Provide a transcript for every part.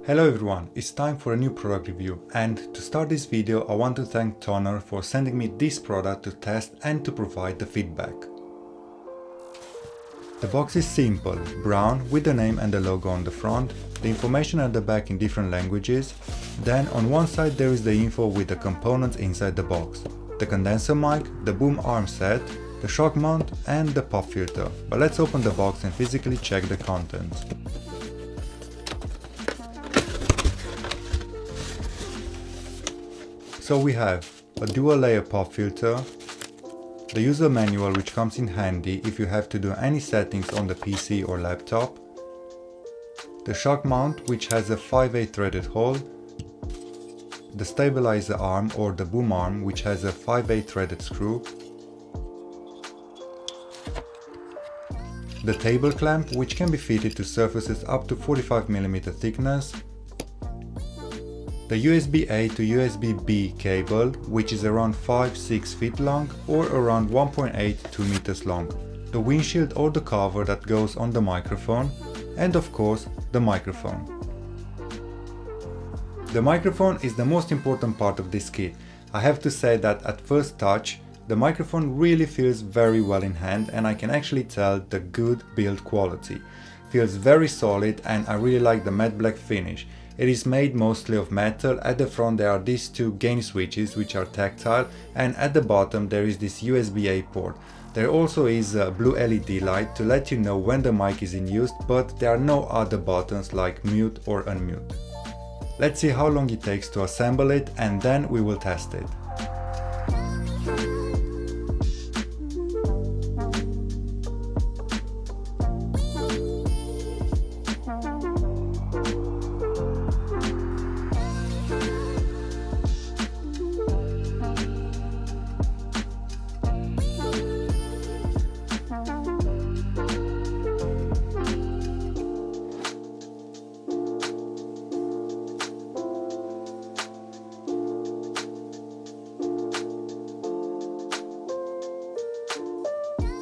Hello everyone, it's time for a new product review, and to start this video I want to thank Tonor for sending me this product to test and to provide the feedback. The box is simple, brown with the name and the logo on the front, the information at the back in different languages, then on one side there is the info with the components inside the box, the condenser mic, the boom arm set, the shock mount and the pop filter. But let's open the box and physically check the contents. So we have a dual layer pop filter, the user manual which comes in handy if you have to do any settings on the PC or laptop, the shock mount which has a 5/8 threaded hole, the stabilizer arm or the boom arm which has a 5/8 threaded screw, the table clamp which can be fitted to surfaces up to 45mm thickness, the USB-A to USB-B cable, which is around 5-6 feet long or around 1.8-2 meters long, the windshield or the cover that goes on the microphone, and of course the microphone. The microphone is the most important part of this kit. I have to say that at first touch, the microphone really feels very well in hand and I can actually tell the good build quality. Feels very solid and I really like the matte black finish. It is made mostly of metal. At the front there are these two gain switches which are tactile, and at the bottom there is this USB-A port. There also is a blue LED light to let you know when the mic is in use, but there are no other buttons like mute or unmute. Let's see how long it takes to assemble it and then we will test it.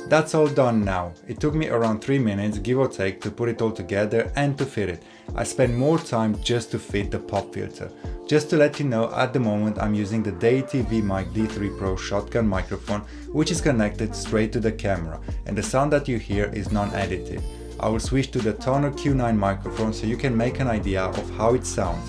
That's all done now. It took me around 3 minutes, give or take, to put it all together and to fit it. I spent more time just to fit the pop filter. Just to let you know, at the moment I'm using the Deity VMic D3 Pro shotgun microphone, which is connected straight to the camera, and the sound that you hear is non-edited. I will switch to the Tonor Q9 microphone so you can make an idea of how it sounds.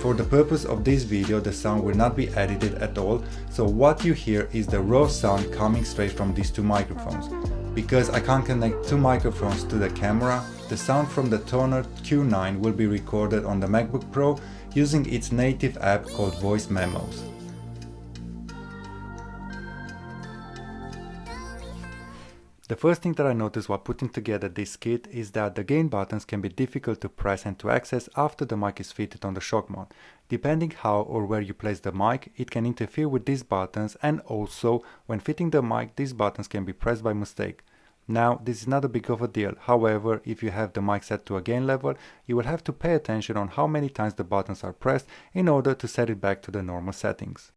For the purpose of this video, the sound will not be edited at all, so what you hear is the raw sound coming straight from these two microphones. Because I can't connect two microphones to the camera, the sound from the Tonor Q9 will be recorded on the MacBook Pro using its native app called Voice Memos. The first thing that I noticed while putting together this kit is that the gain buttons can be difficult to press and to access after the mic is fitted on the shock mount. Depending how or where you place the mic, it can interfere with these buttons, and also when fitting the mic, these buttons can be pressed by mistake. Now, this is not a big of a deal. However, if you have the mic set to a gain level, you will have to pay attention on how many times the buttons are pressed in order to set it back to the normal settings.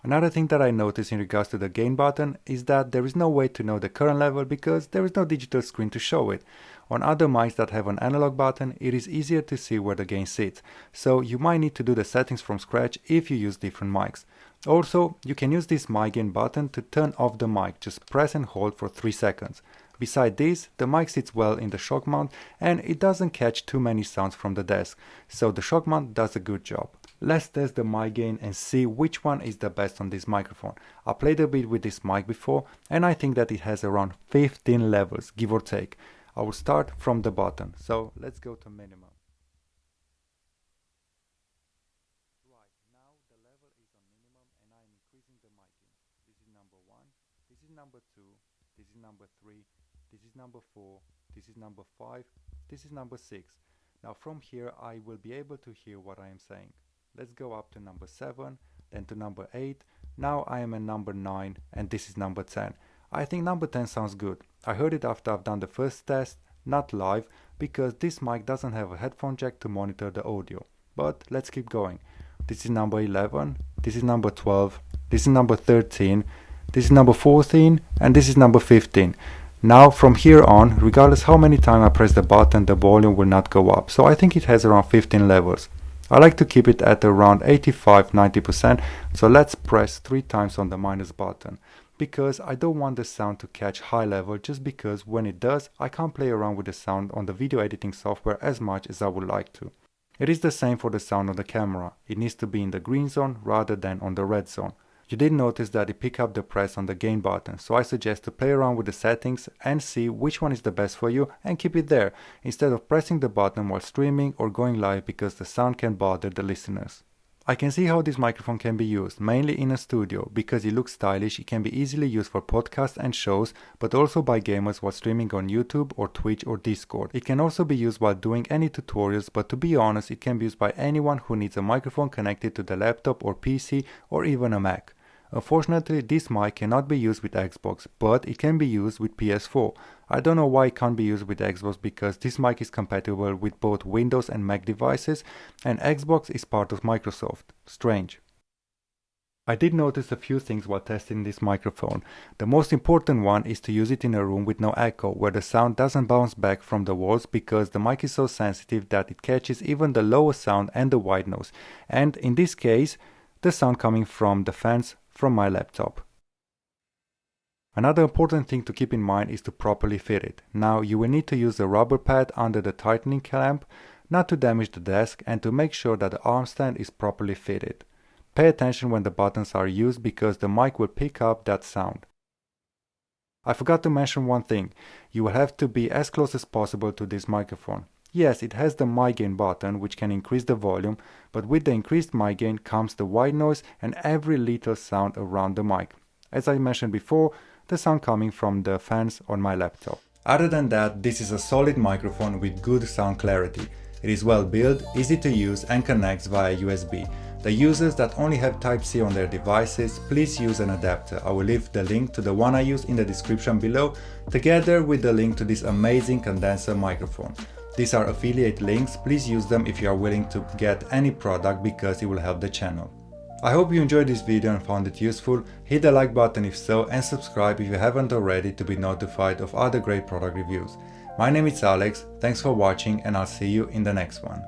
Another thing that I noticed in regards to the gain button is that there is no way to know the current level because there is no digital screen to show it. On other mics that have an analog button, it is easier to see where the gain sits, so you might need to do the settings from scratch if you use different mics. Also, you can use this mic gain button to turn off the mic, just press and hold for 3 seconds. Beside this, the mic sits well in the shock mount and it doesn't catch too many sounds from the desk, so the shock mount does a good job. Let's test the mic gain and see which one is the best on this microphone. I played a bit with this mic before and I think that it has around 15 levels, give or take. I will start from the bottom, so let's go to minimum. Right, now the level is on minimum and I am increasing the mic gain. This is number 1, this is number 2, this is number 3, this is number 4, this is number 5, this is number 6. Now from here I will be able to hear what I am saying. Let's go up to number 7, then to number 8, now I am at number 9 and this is number 10. I think number 10 sounds good. I heard it after I've done the first test, not live, because this mic doesn't have a headphone jack to monitor the audio. But let's keep going. This is number 11, this is number 12, this is number 13, this is number 14 and this is number 15. Now from here on, regardless how many times I press the button, the volume will not go up. So I think it has around 15 levels. I like to keep it at around 85-90%, so let's press 3 times on the minus button, because I don't want the sound to catch high level, just because when it does, I can't play around with the sound on the video editing software as much as I would like to. It is the same for the sound on the camera. It needs to be in the green zone rather than on the red zone. You did notice that it picked up the press on the gain button, so I suggest to play around with the settings and see which one is the best for you and keep it there, instead of pressing the button while streaming or going live, because the sound can bother the listeners. I can see how this microphone can be used, mainly in a studio, because it looks stylish. It can be easily used for podcasts and shows, but also by gamers while streaming on YouTube or Twitch or Discord. It can also be used while doing any tutorials, but to be honest, it can be used by anyone who needs a microphone connected to the laptop or PC or even a Mac. Unfortunately, this mic cannot be used with Xbox, but it can be used with PS4. I don't know why it can't be used with Xbox, because this mic is compatible with both Windows and Mac devices, and Xbox is part of Microsoft. Strange. I did notice a few things while testing this microphone. The most important one is to use it in a room with no echo, where the sound doesn't bounce back from the walls, because the mic is so sensitive that it catches even the lowest sound and the white noise, and in this case, the sound coming from the fans from my laptop. Another important thing to keep in mind is to properly fit it. Now you will need to use a rubber pad under the tightening clamp, not to damage the desk, and to make sure that the arm stand is properly fitted. Pay attention when the buttons are used, because the mic will pick up that sound. I forgot to mention one thing. You will have to be as close as possible to this microphone. Yes, it has the mic gain button, which can increase the volume, but with the increased mic gain comes the white noise and every little sound around the mic. As I mentioned before, the sound coming from the fans on my laptop. Other than that, this is a solid microphone with good sound clarity. It is well built, easy to use, and connects via USB. The users that only have Type-C on their devices, please use an adapter. I will leave the link to the one I use in the description below, together with the link to this amazing condenser microphone. These are affiliate links, please use them if you are willing to get any product, because it will help the channel. I hope you enjoyed this video and found it useful. Hit the like button if so, and subscribe if you haven't already to be notified of other great product reviews. My name is Alex, thanks for watching, and I'll see you in the next one.